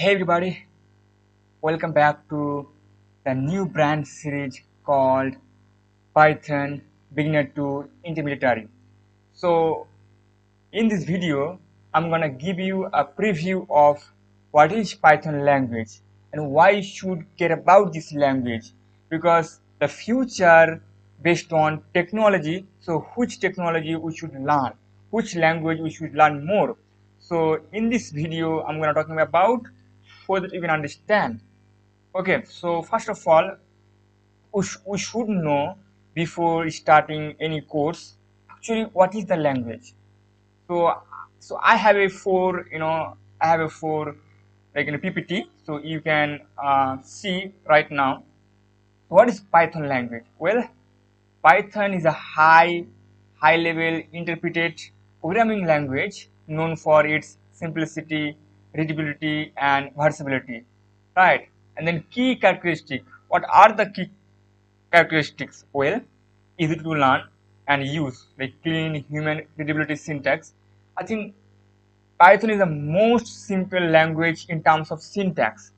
Hey everybody, welcome back to the new brand series called Python Beginner to Intermediary. So in this video, I'm gonna give you a preview of what is Python language and why you should care about this language, because the future based on technology. So which technology we should learn, which language we should learn more. So in this video, I'm gonna talking about so that you can understand. Okay, so first of all, we should know before starting any course actually what is the language. So I have a four, I have a four like in a PPT, so you can see right now what is Python language. Well, Python is a high level interpreted programming language known for its simplicity, readability, and versatility, right? And then key characteristic. What are the key characteristics? Well, easy to learn and use, like clean human readability syntax. I think Python is the most simple language in terms of syntax.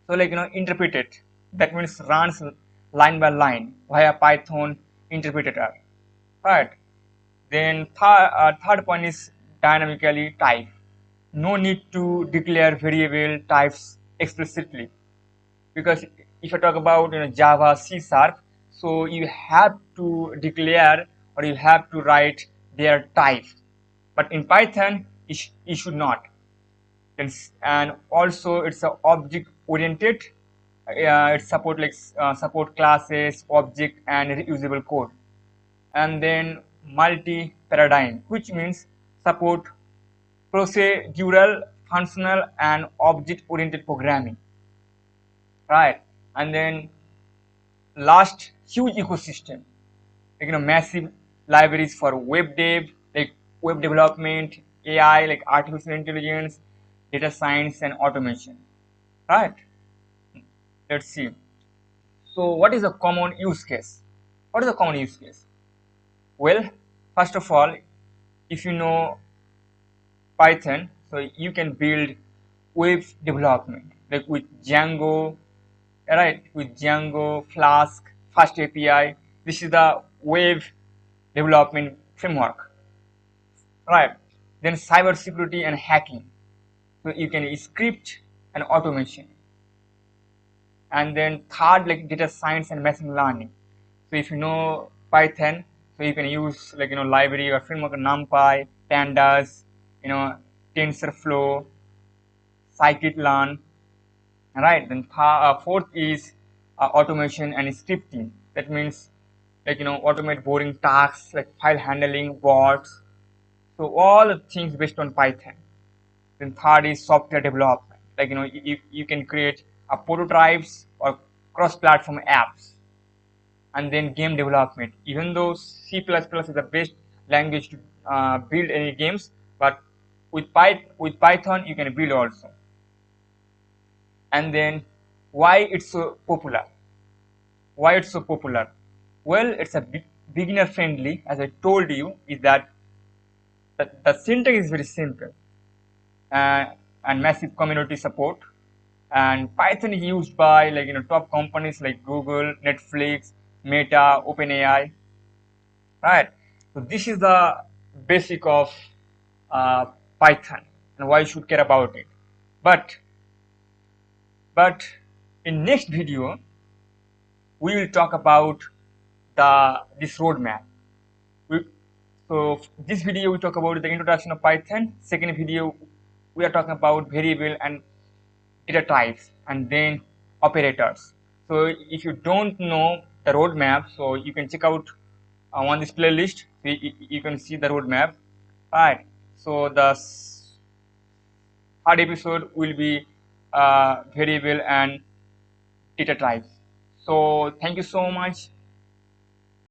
So like interpreted, that means runs line by line via Python interpreter, right? Then third point is dynamically type. No need to declare variable types explicitly, because if I talk about Java, C Sharp, so you have to declare or you have to write their type, but in Python you should not. And also it's a object oriented. It support support classes, object, and reusable code. And then multi paradigm, which means support procedural, functional, and object oriented programming, right? And then last, huge ecosystem, like massive libraries for web dev, like web development, AI, like artificial intelligence, data science, and automation, right? Let's see. So what is a common use case? What is a common use case? Well, first of all, if you know Python, so you can build web development like with Django, right? With Django, Flask, Fast API. This is the web development framework, right? Then cyber security and hacking. So you can script and automation. And then third, like data science and machine learning. So if you know Python, so you can use like library or framework NumPy, Pandas, TensorFlow, scikit-learn, right? Then fourth is automation and scripting. That means like automate boring tasks like file handling, bots. So all the things based on Python. Then third is software development. Like you can create prototypes or cross-platform apps. And then game development. Even though C++ is the best language to build any games, but with Python you can build also. And then why it's so popular? Why it's so popular? Well, it's a beginner friendly, as I told you, is that the syntax is very simple, and massive community support. And Python is used by like top companies like Google, Netflix, Meta, OpenAI, right? So this is the basic of Python and why you should care about it. But in next video we will talk about this roadmap. So this video we talk about the introduction of Python. Second video we are talking about variable and data types, and then operators. So if you don't know the roadmap, so you can check out on this playlist. So you can see the roadmap, right? So the third episode will be variable and data types. So thank you so much.